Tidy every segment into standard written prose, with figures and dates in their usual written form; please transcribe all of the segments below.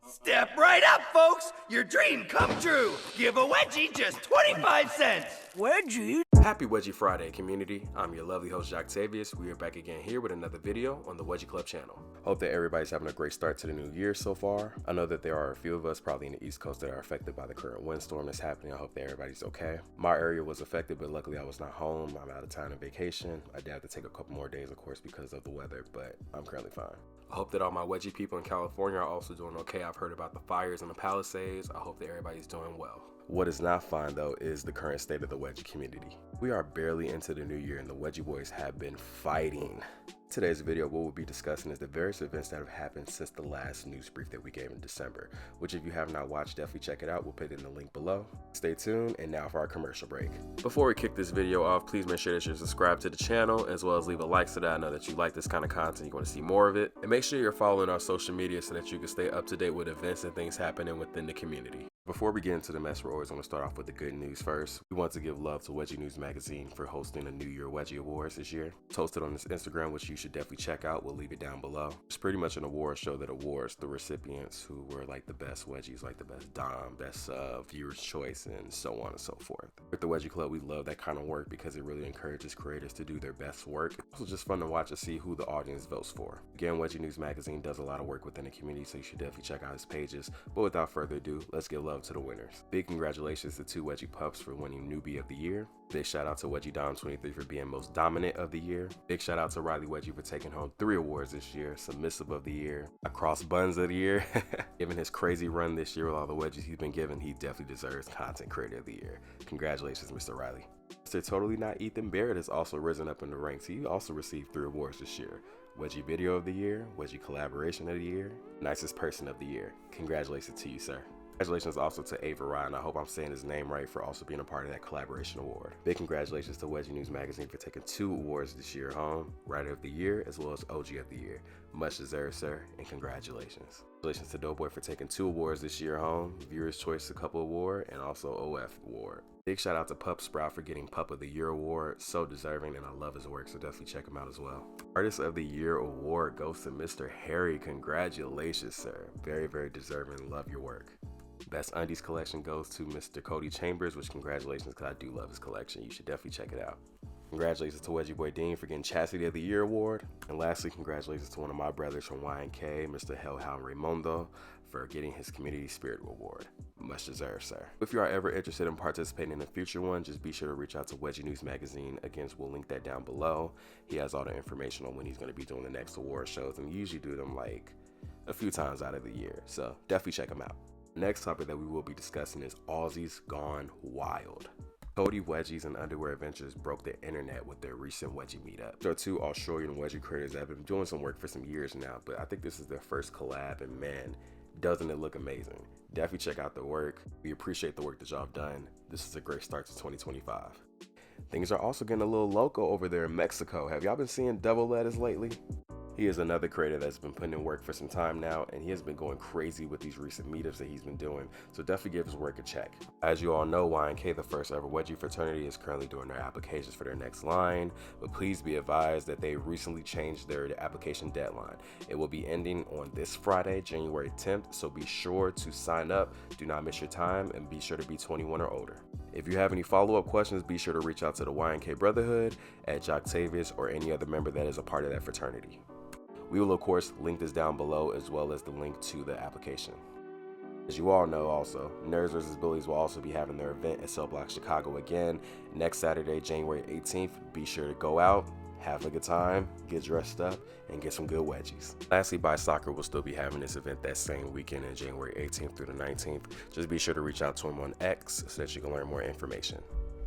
Step right up, folks! Your dream come true! Give a wedgie just 25 cents! Wedgie? Happy Wedgie Friday, community. I'm your lovely host, Kevzyy. We are back again here with another video on the Wedgie Club channel. Hope that everybody's having a great start to the new year so far. I know that there are a few of us probably in the East Coast that are affected by the current windstorm that's happening. I hope that everybody's okay. My area was affected, but luckily I was not home. I'm out of town on vacation. I did have to take a couple more days, of course, because of the weather, but I'm currently fine. I hope that all my Wedgie people in California are also doing okay. I've heard about the fires in the Palisades. I hope that everybody's doing well. What is not fine though is the current state of the Wedgie community. We are barely into the new year and the Wedgie boys have been fighting. Today's video, what we'll be discussing is the various events that have happened since the last Newsbrief that we gave in December, which if you have not watched, definitely check it out. We'll put it in the link below. Stay tuned, and now for our commercial break. Before we kick this video off, please make sure that you're subscribed to the channel, as well as leave a like so that I know that you like this kind of content, you want to see more of it. And make sure you're following our social media so that you can stay up to date with events and things happening within the community. Before we get into the mess, we always want to start off with the good news first. We want to give love to Wedgie News Magazine for hosting the New Year Wedgie Awards this year. It's hosted on this Instagram, which you should definitely check out. We'll leave it down below. It's pretty much an award show that awards the recipients who were like the best Wedgies, like the best Dom, best viewer's choice, and so on and so forth. With the Wedgie Club, we love that kind of work because it really encourages creators to do their best work. It's also just fun to watch and see who the audience votes for. Again, Wedgie News Magazine does a lot of work within the community, so you should definitely check out his pages. But without further ado, let's give love to the winners. Big congratulations to two Wedgie pups for winning Newbie of the Year. Big shout out to Wedgie Dom 23 for being most dominant of the year. Big shout out to Riley Wedgie for taking home 3 awards this year. Submissive of the year, across buns of the year. Given his crazy run this year with all the wedgies he's been given, he definitely deserves content creator of the year. Congratulations, Mr. Riley. Mr. Totally Not Ethan Barrett has also risen up in the ranks. He also received 3 awards this year. Wedgie Video of the Year, Wedgie Collaboration of the Year, Nicest Person of the Year. Congratulations to you, sir. Congratulations also to Ava Ryan. I hope I'm saying his name right, for also being a part of that collaboration award. Big congratulations to Wedgie News Magazine for taking 2 awards this year home, Writer of the Year as well as OG of the Year. Much deserved, sir, and congratulations. Congratulations to Doughboy for taking 2 awards this year home, Viewer's Choice Couple Award and also OF Award. Big shout out to Pup Sprout for getting Pup of the Year award. So deserving, and I love his work, so definitely check him out as well. Artist of the Year award goes to Mr. Harry. Congratulations, sir. Very, very deserving. Love your work. Best undies collection goes to Mr. Cody Chambers, which congratulations, because I do love his collection. You should definitely check it out. Congratulations to Wedgie Boy Dean for getting Chastity of the Year award. And lastly, congratulations to one of my brothers from YNK, Mr. Hellhound Raymondo, for getting his Community Spirit award. Much deserved, sir. If you are ever interested in participating in a future one, just be sure to reach out to Wedgie News Magazine. Again, we'll link that down below. He has all the information on when he's going to be doing the next award shows, and we usually do them like a few times out of the year. So definitely check him out. Next topic that we will be discussing is Aussies Gone Wild. Cody Wedgies and Underwear Adventures broke the internet with their recent Wedgie meetup. There are 2 Australian Wedgie creators that have been doing some work for some years now, but I think this is their first collab, and man, doesn't it look amazing. Definitely check out the work. We appreciate the work that y'all have done. This is a great start to 2025. Things are also getting a little local over there in Mexico. Have y'all been seeing double letters lately? He is another creator that's been putting in work for some time now, and he has been going crazy with these recent meetups that he's been doing, so definitely give his work a check. As you all know, YNK, the first ever Wedgie fraternity, is currently doing their applications for their next line, but please be advised that they recently changed their application deadline. It will be ending on this Friday, January 10th, so be sure to sign up, do not miss your time, and be sure to be 21 or older. If you have any follow-up questions, be sure to reach out to the YNK Brotherhood at Kevzyy or any other member that is a part of that fraternity. We will, of course, link this down below, as well as the link to the application. As you all know also, Nerds vs. Bullies will also be having their event at Cell Block Chicago again next Saturday, January 18th. Be sure to go out, have a good time, get dressed up, and get some good wedgies. Lastly, By Soccer will still be having this event that same weekend in January 18th through the 19th. Just be sure to reach out to him on X so that you can learn more information.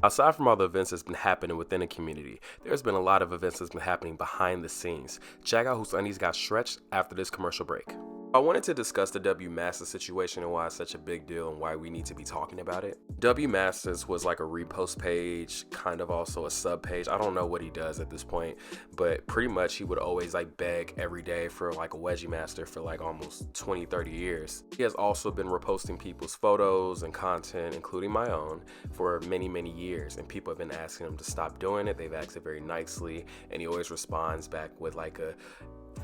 Aside from all the events that's been happening within the community, there's been a lot of events that's been happening behind the scenes. Check out whose undies got stretched after this commercial break. I wanted to discuss the WMastas situation and why it's such a big deal and why we need to be talking about it. WMastas was like a repost page, kind of also a sub page. I don't know what he does at this point, but pretty much he would always like beg every day for like a Wedgie Master for like almost 20-30 years. He has also been reposting people's photos and content, including my own, for many years, and people have been asking him to stop doing it. They've asked it very nicely, and he always responds back with like a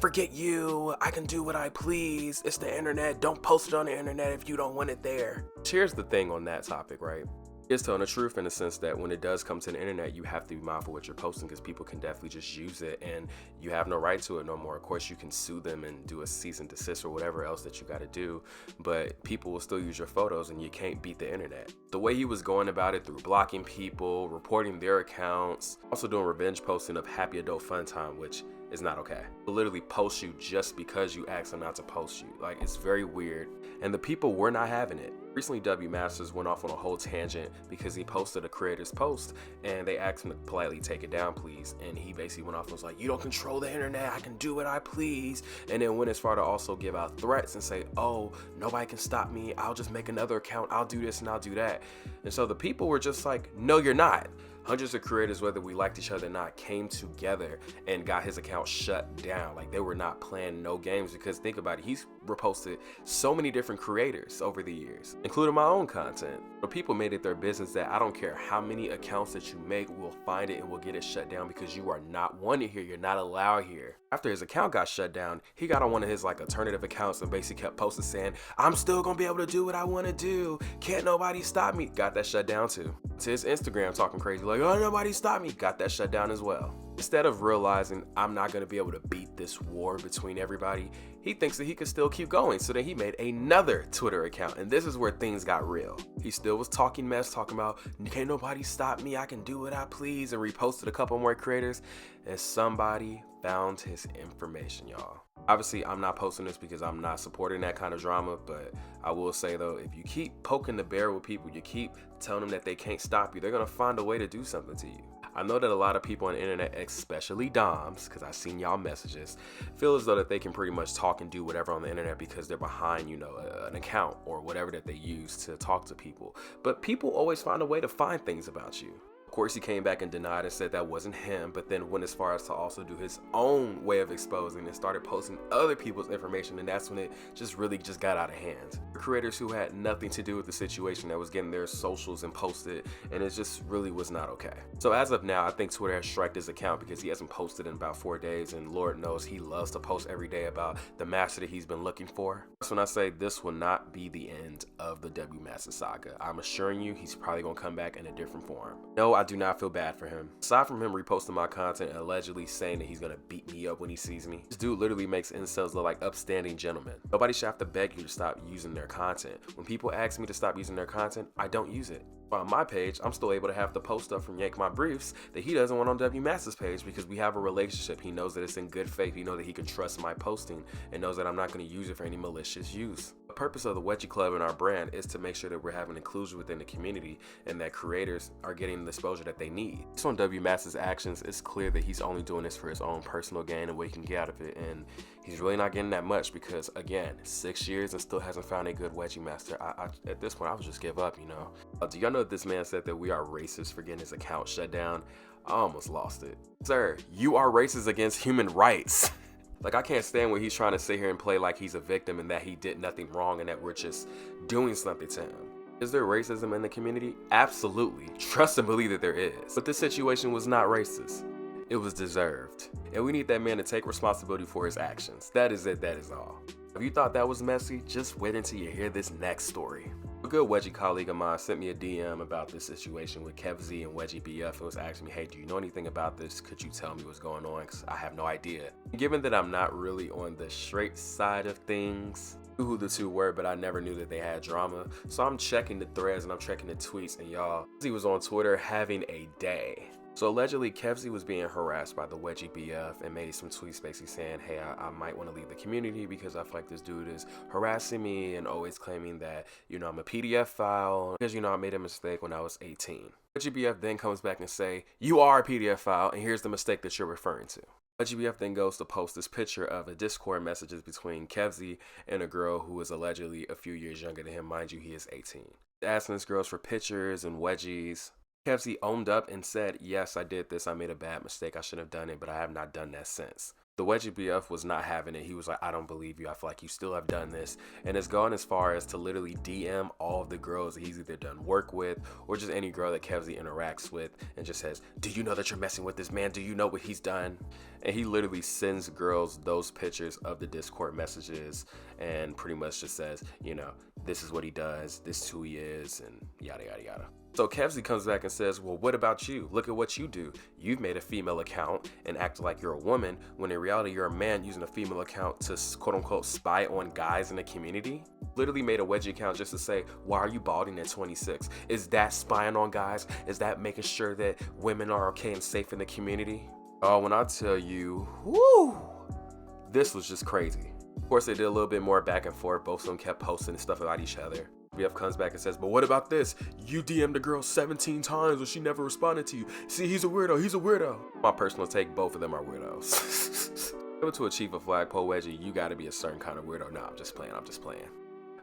forget you, I can do what I please, it's the internet, don't post it on the internet if you don't want it there. Here's the thing on that topic, right? It's telling the truth in the sense that when it does come to the internet, you have to be mindful what you're posting because people can definitely just use it and you have no right to it no more. Of course, you can sue them and do a cease and desist or whatever else that you got to do, but people will still use your photos and you can't beat the internet. The way he was going about it through blocking people, reporting their accounts, also doing revenge posting of happy adult fun time, which is not okay. They'll literally post you just because you asked them not to post you. Like, it's very weird. And the people were not having it. Recently, WMastas went off on a whole tangent because he posted a creator's post and they asked him to politely take it down, please. And he basically went off and was like, you don't control the internet, I can do what I please. And then went as far to also give out threats and say, oh, nobody can stop me, I'll just make another account, I'll do this and I'll do that. And so the people were just like, no, you're not. Hundreds of creators, whether we liked each other or not, came together and got his account shut down. Like, they were not playing no games because think about it, he's reposted so many different creators over the years, including my own content. But people made it their business that I don't care how many accounts that you make, we'll find it and we'll get it shut down because you are not wanted here, you're not allowed here. After his account got shut down, he got on one of his like alternative accounts and basically kept posting saying, I'm still gonna be able to do what I want to do, can't nobody stop me. Got that shut down too. To his Instagram talking crazy like, oh, nobody stop me. Got that shut down as well. Instead of realizing I'm not going to be able to beat this war between everybody, he thinks that he could still keep going. So then he made another Twitter account, and this is where things got real. He still was talking mess, talking about can't nobody stop me, I can do what I please, and reposted a couple more creators, and somebody found his information, y'all. Obviously, I'm not posting this because I'm not supporting that kind of drama, but I will say though, if you keep poking the bear with people, you keep telling them that they can't stop you, they're gonna find a way to do something to you. I know that a lot of people on the internet, especially Doms, because I've seen y'all messages, feel as though that they can pretty much talk and do whatever on the internet because they're behind, you know, an account or whatever that they use to talk to people. But people always find a way to find things about you. Of course, he came back and denied and said that wasn't him, but then went as far as to also do his own way of exposing and started posting other people's information, and that's when it just really got out of hand. Creators who had nothing to do with the situation that was getting their socials and posted, and it just really was not okay. So as of now, I think Twitter has striked his account because he hasn't posted in about 4 days, and Lord knows he loves to post every day about the master that he's been looking for. That's when I say this will not be the end of the WMastas saga. I'm assuring you he's probably gonna come back in a different form. No, I do not feel bad for him. Aside from him reposting my content and allegedly saying that he's gonna beat me up when he sees me, this dude literally makes incels look like upstanding gentlemen. Nobody should have to beg you to stop using their content. When people ask me to stop using their content, I don't use it. On my page, I'm still able to have the post stuff from Yank My Briefs that he doesn't want on WMastas page because we have a relationship. He knows that it's in good faith. He knows that he can trust my posting and knows that I'm not going to use it for any malicious use. The purpose of the Wedgie Club and our brand is to make sure that we're having inclusion within the community and that creators are getting the exposure that they need. Based on WMastas' actions, it's clear that he's only doing this for his own personal gain and what he can get out of it, and he's really not getting that much because, again, 6 years and still hasn't found a good Wedgie master. At this point, I would just give up, you know. Do y'all know that this man said that we are racist for getting his account shut down? I almost lost it. Sir, you are racist against human rights. Like, I can't stand when he's trying to sit here and play like he's a victim and that he did nothing wrong and that we're just doing something to him. Is there racism in the community? Absolutely. Trust and believe that there is. But this situation was not racist. It was deserved. And we need that man to take responsibility for his actions. That is it, that is all. If you thought that was messy, just wait until you hear this next story. A good Wedgie colleague of mine sent me a DM about this situation with Kevzyy and WedgieBF and was asking me, hey, do you know anything about this? Could you tell me what's going on? Because I have no idea. Given that I'm not really on the straight side of things, I knew who the two were, but I never knew that they had drama. So I'm checking the threads and I'm checking the tweets, and y'all, he was on Twitter having a day. So allegedly, Kevzyy was being harassed by the WedgieBF and made some tweets basically saying, hey, I might want to leave the community because I feel like this dude is harassing me and always claiming that, you know, I'm a PDF file because, you know, I made a mistake when I was 18. WedgieBF then comes back and say, you are a PDF file and here's the mistake that you're referring to. WedgieBF then goes to post this picture of a Discord messages between Kevzyy and a girl who is allegedly a few years younger than him. Mind you, he is 18. Asking this girl for pictures and wedgies. Kevzyy owned up and said, yes, I did this. I made a bad mistake. I shouldn't have done it, but I have not done that since. The WedgieBF was not having it. He was like, I don't believe you. I feel like you still have done this. And it's gone as far as to literally DM all of the girls that he's either done work with or just any girl that Kevzyy interacts with and just says, do you know that you're messing with this man? Do you know what he's done? And he literally sends girls those pictures of the Discord messages and pretty much just says, you know, this is what he does, this is who he is, and yada yada yada. So Kevzyy comes back and says, well, what about you? Look at what you do. You've made a female account and act like you're a woman, when in reality you're a man using a female account to quote unquote spy on guys in the community. Literally made a Wedgie account just to say, why are you balding at 26? Is that spying on guys? Is that making sure that women are okay and safe in the community? Oh, when I tell you, whoo, this was just crazy. Of course, they did a little bit more back and forth. Both of them kept posting stuff about each other. BF comes back and says, but what about this? You DM'd a girl 17 times and she never responded to you. See, he's a weirdo, he's a weirdo. My personal take, both of them are weirdos. Able to achieve a flagpole Wedgie, you gotta be a certain kind of weirdo. Nah, I'm just playing.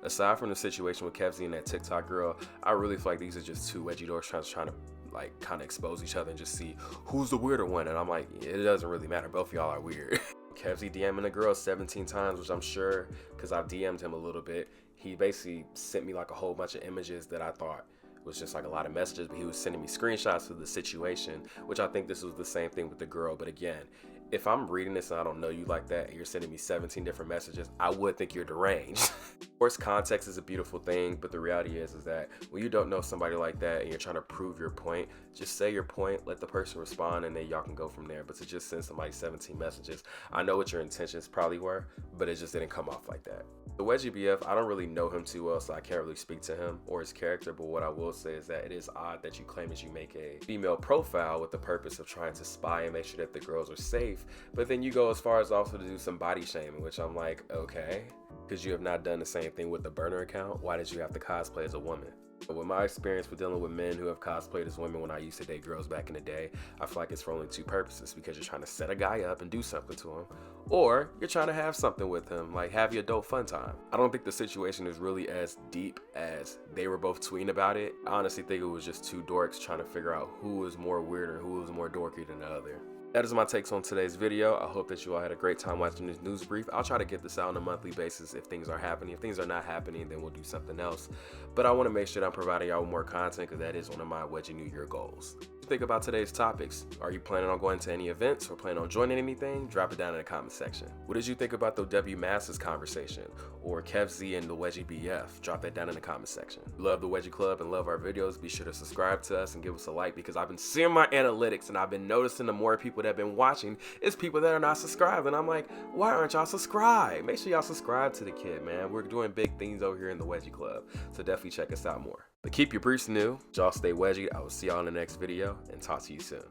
Aside from the situation with Kevzyy and that TikTok girl, I really feel like these are just two Wedgie doors trying to like kind of expose each other and just see who's the weirder one. And I'm like, it doesn't really matter. Both of y'all are weird. Kevzyy DMing a girl 17 times, which I'm sure, because I've DM'd him a little bit, he basically sent me like a whole bunch of images that I thought was just like a lot of messages, but he was sending me screenshots of the situation, which I think this was the same thing with the girl. But again, if I'm reading this and I don't know you like that and you're sending me 17 different messages, I would think you're deranged. Of course, context is a beautiful thing, but the reality is that when you don't know somebody like that and you're trying to prove your point, just say your point, let the person respond, and then y'all can go from there. But to just send somebody 17 messages, I know what your intentions probably were, but it just didn't come off like that. TheWedgieBF, I don't really know him too well, so I can't really speak to him or his character, but what I will say is that it is odd that you claim that you make a female profile with the purpose of trying to spy and make sure that the girls are safe, but then you go as far as also to do some body shaming, which I'm like, okay, because you have not done the same thing with the burner account. Why did you have to cosplay as a woman? But with my experience with dealing with men who have cosplayed as women when I used to date girls back in the day, I feel like it's for only two purposes, because you're trying to set a guy up and do something to him, or you're trying to have something with him, like have your adult fun time. I don't think the situation is really as deep as they were both tweeting about it. I honestly think it was just two dorks trying to figure out who was more weird and who was more dorky than the other. That is my takes on today's video. I hope that you all had a great time watching this news brief. I'll try to get this out on a monthly basis if things are happening. If things are not happening, then we'll do something else. But I want to make sure that I'm providing y'all with more content, because that is one of my Wedgie New Year goals. Think about today's topics. Are you planning on going to any events or planning on joining anything? Drop it down in the comment section. What did you think about the WMastas conversation or Kevzyy and TheWedgieBF? Drop that down in the comment section. Love the Wedgie Club and love our videos. Be sure to subscribe to us and give us a like, because I've been seeing my analytics and I've been noticing the more people that have been watching is people that are not subscribed, and I'm like, why aren't y'all subscribed? Make sure y'all subscribe to the kid, man. We're doing big things over here in the Wedgie Club, so definitely check us out more. But keep your briefs new. Y'all stay wedgie. I will see y'all in the next video and talk to you soon.